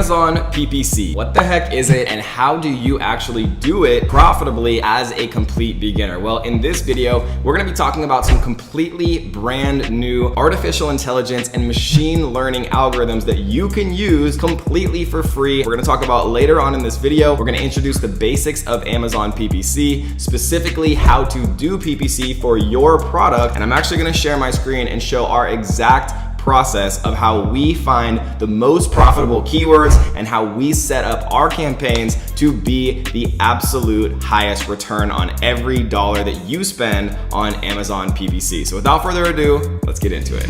Amazon PPC. What the heck is it, and how do you actually do it profitably as a complete beginner? Well, in this video, we're gonna be talking about some completely brand new artificial intelligence and machine learning algorithms that you can use completely for free. We're gonna talk about later on in this video. We're gonna introduce the basics of Amazon PPC, specifically how to do PPC for your product. And I'm actually gonna share my screen and show our exact process of how we find the most profitable keywords and how we set up our campaigns to be the absolute highest return on every dollar that you spend on Amazon PPC. So without further ado, let's get into it.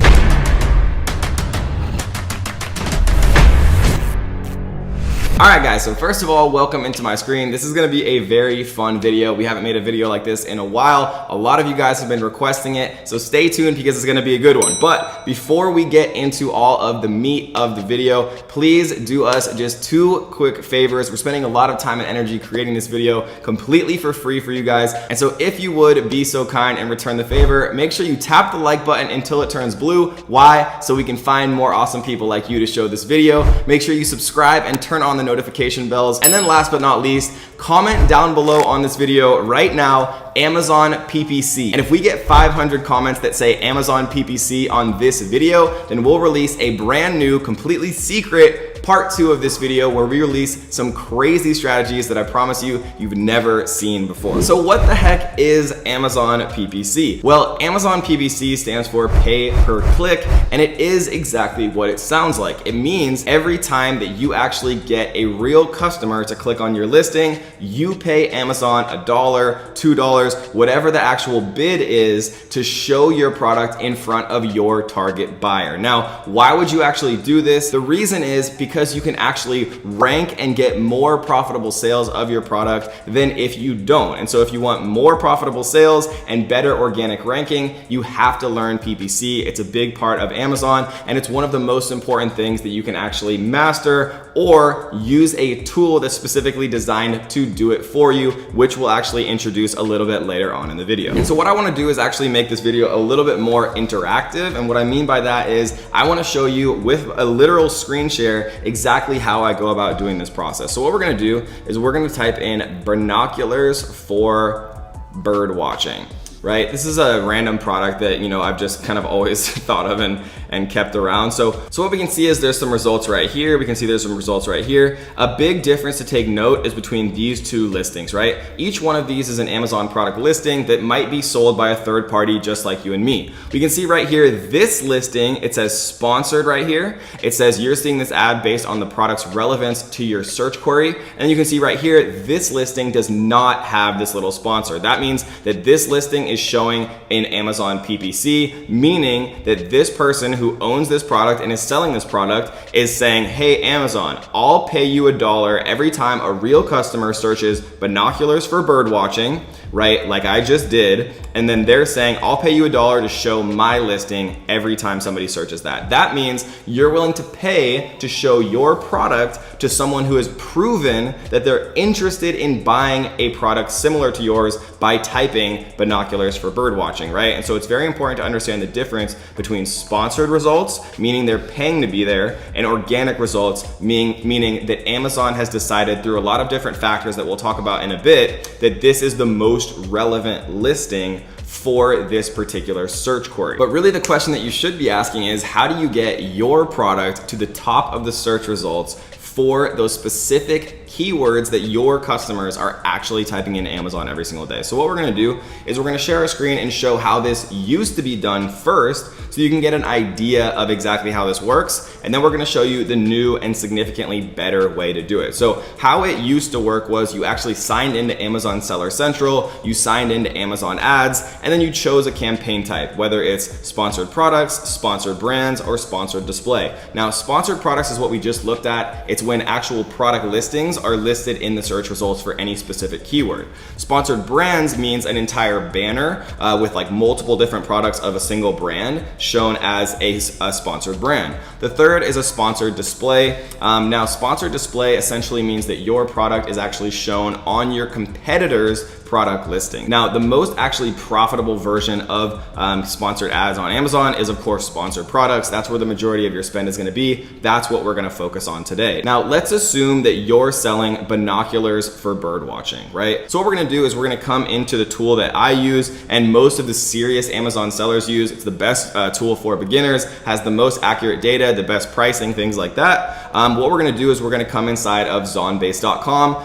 All right guys, so first of all, welcome into my screen. This is gonna be a very fun video. We haven't made a video like this in a while. A lot of you guys have been requesting it, so stay tuned because it's gonna be a good one. But before we get into all of the meat of the video, please do us just two quick favors. We're spending a lot of time and energy creating this video completely for free for you guys. And so if you would be so kind and return the favor, make sure you tap the like button until it turns blue. Why? So we can find more awesome people like you to show this video. Make sure you subscribe and turn on the notification bells. And then last but not least, comment down below on this video right now, Amazon PPC. And if we get 500 comments that say Amazon PPC on this video, then we'll release a brand new, completely secret part 2 of this video where we release some crazy strategies that I promise you've never seen before. So what the heck is Amazon PPC? Well, Amazon PPC stands for pay per click, and it is exactly what it sounds like. It means every time that you actually get a real customer to click on your listing, you pay Amazon $1, $2, whatever the actual bid is to show your product in front of your target buyer. Now, why would you actually do this? The reason is because you can actually rank and get more profitable sales of your product than if you don't. And so if you want more profitable sales and better organic ranking, you have to learn PPC. It's a big part of Amazon, and it's one of the most important things that you can actually master or use a tool that's specifically designed to do it for you, which we'll actually introduce a little bit later on in the video. And so what I want to do is actually make this video a little bit more interactive. And what I mean by that is I want to show you with a literal screen share exactly how I go about doing this process. So what we're going to do is we're going to type in binoculars for bird watching. Right? This is a random product that, I've just kind of always thought of and kept around. So what we can see is there's some results right here. We can see there's some results right here. A big difference to take note is between these two listings, right? Each one of these is an Amazon product listing that might be sold by a third party just like you and me. We can see right here, this listing, it says sponsored right here. It says you're seeing this ad based on the product's relevance to your search query. And you can see right here, this listing does not have this little sponsor. That means that this listing is showing in Amazon PPC, meaning that this person who owns this product and is selling this product is saying, hey Amazon, I'll pay you $1 every time a real customer searches binoculars for bird watching, right? Like I just did. And then they're saying, I'll pay you $1 to show my listing every time somebody searches that. That means you're willing to pay to show your product to someone who has proven that they're interested in buying a product similar to yours by typing binoculars for bird watching, right? And so it's very important to understand the difference between sponsored results, meaning they're paying to be there, and organic results, meaning that Amazon has decided through a lot of different factors that we'll talk about in a bit, that this is the most relevant listing for this particular search query. But really the question that you should be asking is, how do you get your product to the top of the search results for those specific keywords that your customers are actually typing in Amazon every single day? So what we're gonna do is we're gonna share our screen and show how this used to be done first so you can get an idea of exactly how this works. And then we're gonna show you the new and significantly better way to do it. So how it used to work was you actually signed into Amazon Seller Central, you signed into Amazon Ads, and then you chose a campaign type, whether it's sponsored products, sponsored brands, or sponsored display. Now, sponsored products is what we just looked at. It's when actual product listings are listed in the search results for any specific keyword. Sponsored brands means an entire banner with like multiple different products of a single brand shown as a sponsored brand. The third is a sponsored display. Now, sponsored display essentially means that your product is actually shown on your competitors' product listing. Now, the most actually profitable version of sponsored ads on Amazon is of course sponsored products. That's where the majority of your spend is gonna be. That's what we're gonna focus on today. Now, let's assume that you're selling binoculars for bird watching, right? So what we're gonna do is we're gonna come into the tool that I use and most of the serious Amazon sellers use. It's the best tool for beginners, has the most accurate data, the best pricing, things like that. What we're gonna do is we're gonna come inside of zonbase.com,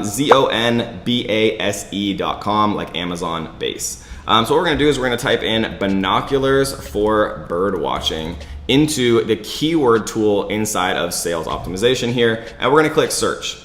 zonbase.com, like Amazon base. So what we're gonna do is we're gonna type in binoculars for bird watching into the keyword tool inside of sales optimization here, and we're gonna click search.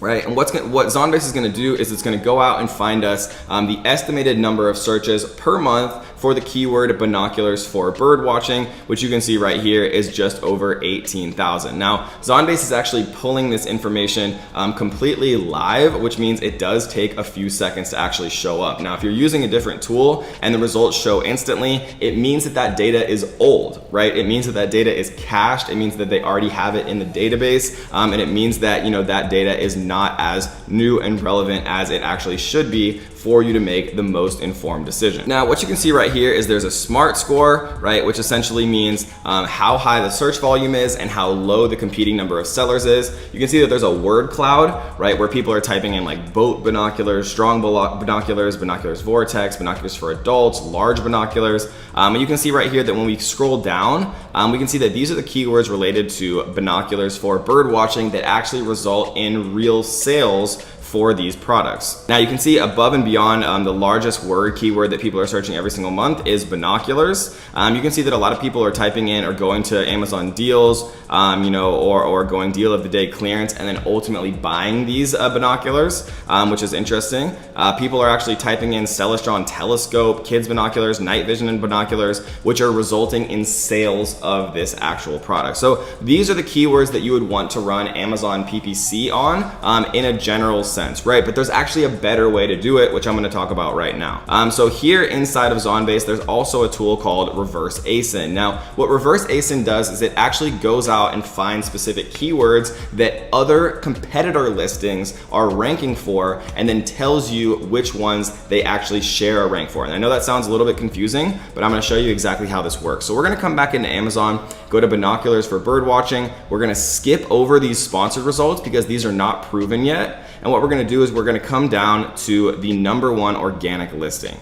Right, and what Zonbase is going to do is it's going to go out and find us the estimated number of searches per month for the keyword binoculars for bird watching, which you can see right here is just over 18,000. Now, Zonbase is actually pulling this information completely live, which means it does take a few seconds to actually show up. Now, if you're using a different tool and the results show instantly, it means that that data is old, right? It means that that data is cached. It means that they already have it in the database, and it means that, you know, that data is not as new and relevant as it actually should be for you to make the most informed decision. Now, what you can see right here is there's a smart score, right, which essentially means how high the search volume is and how low the competing number of sellers is. You can see that there's a word cloud, right, where people are typing in like boat binoculars, strong binoculars, binoculars vortex, binoculars for adults, large binoculars. And you can see right here that when we scroll down, we can see that these are the keywords related to binoculars for bird watching that actually result in real sales for these products. Now you can see above and beyond the largest word keyword that people are searching every single month is binoculars. You can see that a lot of people are typing in or going to Amazon deals, you know, or going deal of the day clearance and then ultimately buying these binoculars, which is interesting. People are actually typing in Celestron telescope, kids binoculars, night vision and binoculars, which are resulting in sales of this actual product. So these are the keywords that you would want to run Amazon PPC on in a general sense. Right? But there's actually a better way to do it, which I'm going to talk about right now. So here inside of Zonbase, there's also a tool called Reverse ASIN. Now, what Reverse ASIN does is it actually goes out and finds specific keywords that other competitor listings are ranking for and then tells you which ones they actually share a rank for. And I know that sounds a little bit confusing, but I'm going to show you exactly how this works. So we're going to come back into Amazon, go to binoculars for bird watching. We're going to skip over these sponsored results because these are not proven yet. And what we're gonna do is we're gonna come down to the #1 organic listing.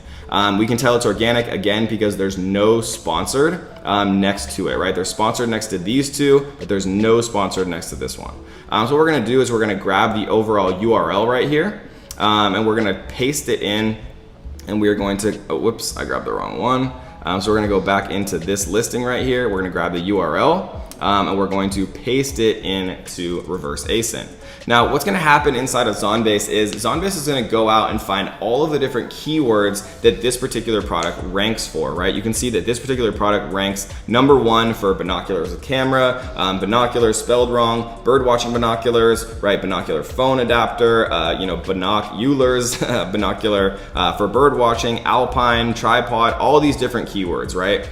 We can tell it's organic again because there's no sponsored next to it, right? There's sponsored next to these two, but there's no sponsored next to this one. So what we're gonna do is we're gonna grab the overall URL right here, and we're gonna paste it in, and we're going to, oh, whoops, I grabbed the wrong one. So we're gonna go back into this listing right here. We're gonna grab the URL, and we're going to paste it into Reverse ASIN. Now, what's going to happen inside of Zonbase is Zonbase is going to go out and find all of the different keywords that this particular product ranks for, right? You can see that this particular product ranks #1 for binoculars with camera, binoculars spelled wrong, bird watching binoculars, right? Binocular phone adapter, you know, binoculars, binocular for bird watching, alpine, tripod, all these different keywords, right?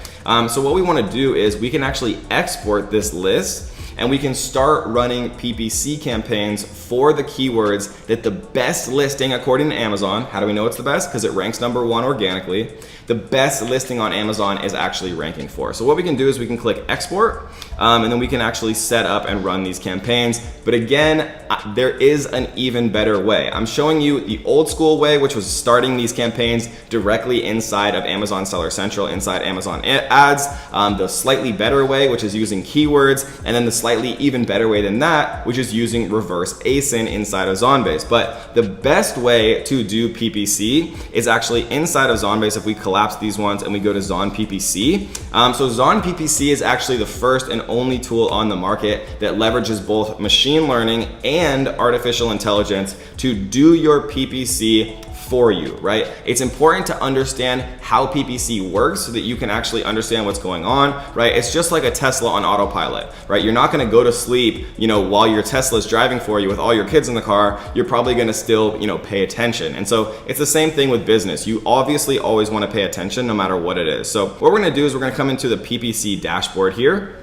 So what we want to do is we can actually export this list and we can start running PPC campaigns for the keywords that the best listing according to Amazon. How do we know it's the best? Because it ranks #1 organically. The best listing on Amazon is actually ranking for. So what we can do is we can click export, and then we can actually set up and run these campaigns. But again, there is an even better way. I'm showing you the old school way, which was starting these campaigns directly inside of Amazon Seller Central, inside Amazon Ads. The slightly better way, which is using keywords, and then the slightly even better way than that, which is using Reverse ASIN inside of Zonbase. But the best way to do PPC is actually inside of Zonbase if we collapse these ones and we go to Zon PPC. So Zon PPC is actually the first and only tool on the market that leverages both machine learning and artificial intelligence to do your PPC for you, right? It's important to understand how PPC works so that you can actually understand what's going on, right? It's just like a Tesla on autopilot, right? You're not gonna go to sleep, you know, while your Tesla's driving for you with all your kids in the car. You're probably gonna still, you know, pay attention. And so it's the same thing with business. You obviously always wanna pay attention no matter what it is. So what we're gonna do is we're gonna come into the PPC dashboard here.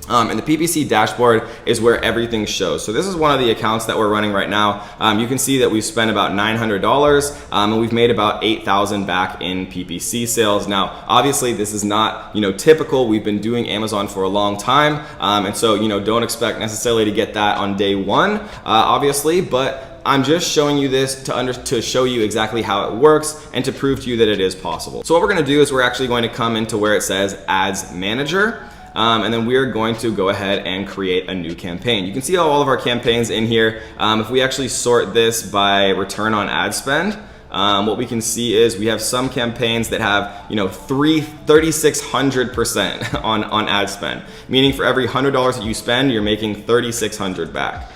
And the PPC dashboard is where everything shows. So this is one of the accounts that we're running right now. You can see that we've spent about $900 and we've made about 8,000 back in PPC sales. Now, obviously this is not, typical. We've been doing Amazon for a long time. And so, don't expect necessarily to get that on day one, obviously, but I'm just showing you this to show you exactly how it works and to prove to you that it is possible. So what we're gonna do is we're actually going to come into where it says Ads Manager. And then we're going to go ahead and create a new campaign. You can see all of our campaigns in here. If we actually sort this by return on ad spend, what we can see is we have some campaigns that have 3,600% on ad spend, meaning for every $100 that you spend, you're making 3,600 back.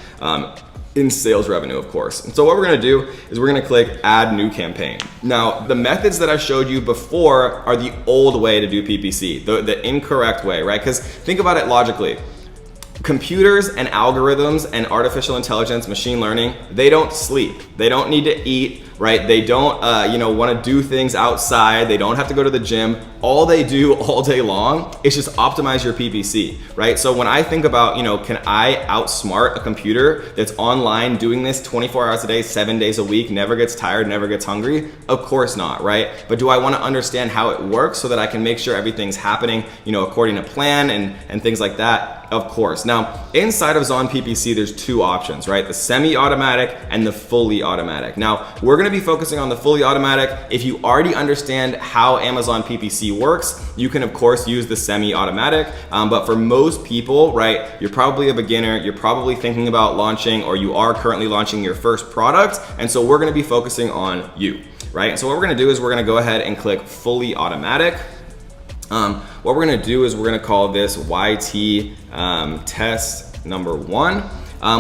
In sales revenue, of course. And so what we're gonna do is we're gonna click Add New Campaign. Now, the methods that I showed you before are the old way to do PPC, the incorrect way, right? Because think about it logically. Computers and algorithms and artificial intelligence, machine learning, they don't sleep. They don't need to eat, right? They don't, want to do things outside. They don't have to go to the gym. All they do all day long is just optimize your PPC, right? So when I think about, can I outsmart a computer that's online doing this 24 hours a day, 7 days a week, never gets tired, never gets hungry? Of course not, right? But do I want to understand how it works so that I can make sure everything's happening, according to plan and things like that? Of course. Now, inside of Zon PPC, there's two options, right? The semi-automatic and the fully automatic. Now, we're going to be focusing on the fully automatic. If you already understand how Amazon PPC works, you can of course use the semi-automatic. But for most people, right, you're probably a beginner, you're probably thinking about launching, or you are currently launching your first product. And so we're going to be focusing on you, right? And so what we're going to do is we're going to go ahead and click fully automatic. What we're gonna do is we're gonna call this YT test number 1.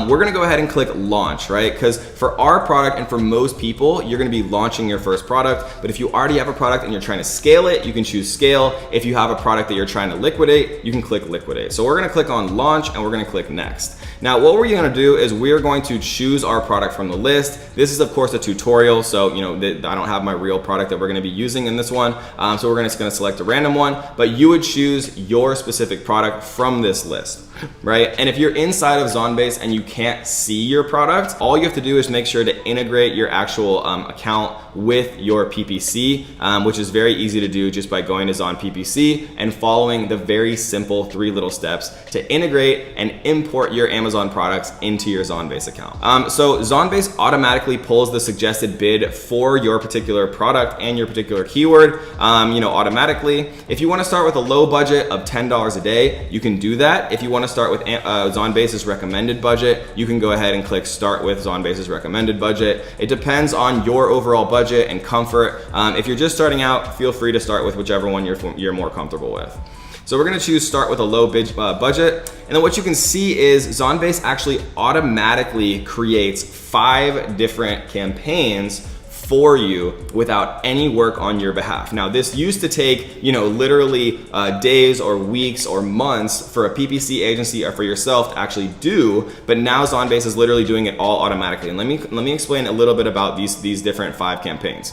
We're gonna go ahead and click launch, right? Because for our product and for most people, you're gonna be launching your first product. But if you already have a product and you're trying to scale it, you can choose scale. If you have a product that you're trying to liquidate, you can click liquidate. So we're gonna click on launch and we're gonna click next. Now, what we're gonna do is we're going to choose our product from the list. This is of course a tutorial, so I don't have my real product that we're gonna be using in this one. So we're just gonna select a random one, but you would choose your specific product from this list, right? And if you're inside of Zonbase and you can't see your product, all you have to do is make sure to integrate your actual account with your PPC, which is very easy to do just by going to Zon PPC and following the very simple 3 little steps to integrate and import your Amazon products into your Zonbase account. So Zonbase automatically pulls the suggested bid for your particular product and your particular keyword, automatically. If you want to start with a low budget of $10 a day, you can do that. If you want to start with Zonbase's recommended budget, you can go ahead and click start with Zonbase's recommended budget. It depends on your overall budget and comfort. If you're just starting out, feel free to start with whichever one you're more comfortable with. So we're gonna choose start with a low budget. And then what you can see is Zonbase actually automatically creates 5 different campaigns for you without any work on your behalf. Now, this used to take, literally days or weeks or months for a PPC agency or for yourself to actually do, but now Zonbase is literally doing it all automatically. And let me explain a little bit about these different 5 campaigns.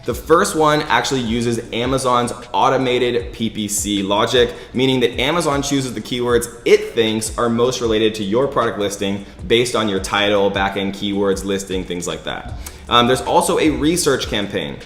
The first one actually uses Amazon's automated PPC logic, meaning that Amazon chooses the keywords it thinks are most related to your product listing based on your title, backend keywords, listing, things like that. There's also a research campaign.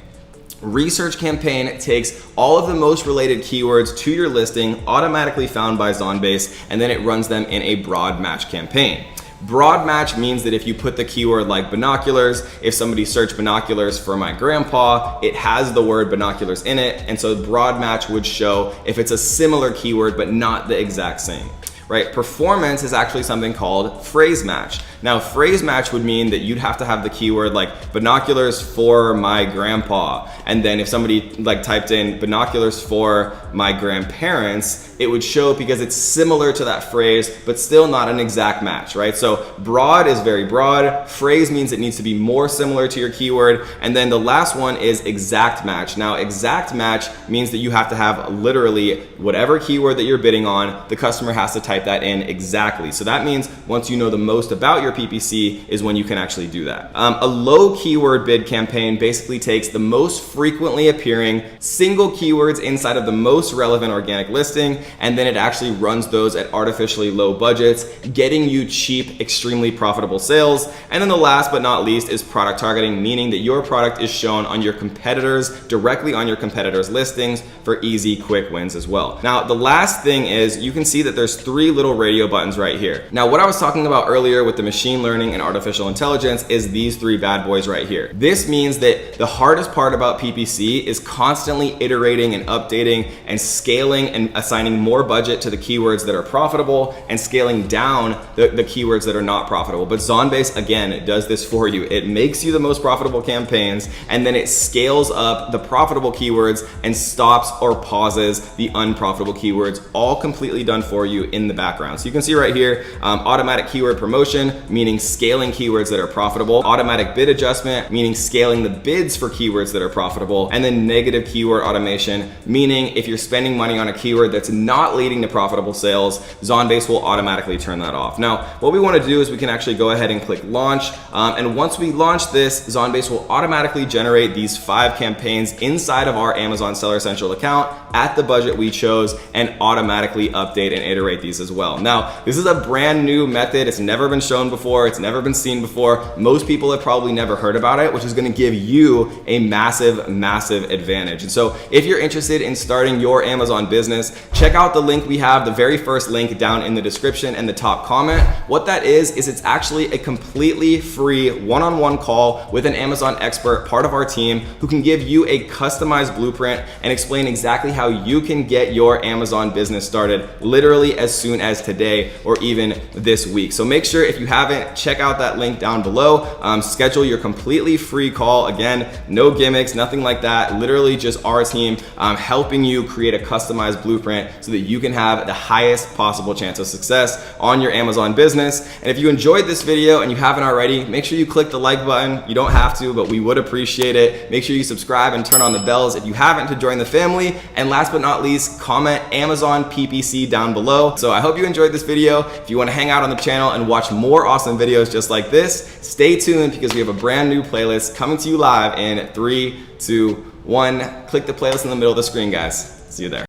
Research campaign takes all of the most related keywords to your listing automatically found by Zonbase, and then it runs them in a broad match campaign. Broad match means that if you put the keyword like binoculars, if somebody searched binoculars for my grandpa, it has the word binoculars in it, and so broad match would show if it's a similar keyword but not the exact same. Right? Performance is actually something called phrase match. Now, phrase match would mean that you'd have to have the keyword like binoculars for my grandpa, and then if somebody typed in binoculars for my grandparents, it would show because it's similar to that phrase but still not an exact match, right? So broad is very broad, phrase means it needs to be more similar to your keyword, and then the last one is exact match. Now, exact match means that you have to have literally whatever keyword that you're bidding on, the customer has to type that in exactly. So that means once you know the most about your PPC is when you can actually do that. A low keyword bid campaign basically takes the most frequently appearing single keywords inside of the most relevant organic listing, and then it actually runs those at artificially low budgets, getting you cheap, extremely profitable sales. And then the last but not least is product targeting, meaning that your product is shown on your competitors, directly on your competitors' listings for easy, quick wins as well. Now, the last thing is you can see that there's 3 little radio buttons right here. Now, what I was talking about earlier with the machine learning and artificial intelligence is these 3 bad boys right here. This means that the hardest part about PPC is constantly iterating and updating and scaling and assigning more budget to the keywords that are profitable and scaling down the keywords that are not profitable. But Zonbase, again, it does this for you. It makes you the most profitable campaigns, and then it scales up the profitable keywords and stops or pauses the unprofitable keywords, all completely done for you in the background. So you can see right here, automatic keyword promotion, meaning scaling keywords that are profitable, automatic bid adjustment, meaning scaling the bids for keywords that are profitable, and then negative keyword automation, meaning if you're spending money on a keyword that's not leading to profitable sales, Zonbase will automatically turn that off. Now, what we want to do is we can actually go ahead and click launch, and once we launch this, Zonbase will automatically generate these 5 campaigns inside of our Amazon Seller Central account at the budget we chose, and automatically update and iterate these as well. Now, this is a brand new method. It's never been shown before. It's never been seen before. Most people have probably never heard about it, which is going to give you a massive, massive advantage. And so if you're interested in starting your Amazon business, check out the link we have, the very first link down in the description and the top comment. What that is it's actually a completely free one-on-one call with an Amazon expert, part of our team, who can give you a customized blueprint and explain exactly how you can get your Amazon business started literally as soon as today or even this week. So make sure, if you haven't, check out that link down below. Schedule your completely free call. Again, no gimmicks, nothing like that. Literally just our team helping you create a customized blueprint so that you can have the highest possible chance of success on your Amazon business. And if you enjoyed this video and you haven't already, make sure you click the like button. You don't have to, but we would appreciate it. Make sure you subscribe and turn on the bells if you haven't to join the family. And last but not least, comment Amazon PPC down below. So I hope you enjoyed this video. If you want to hang out on the channel and watch more awesome videos just like this, stay tuned because we have a brand new playlist coming to you live in 3, 2, 1. Click the playlist in the middle of the screen, guys. See you there.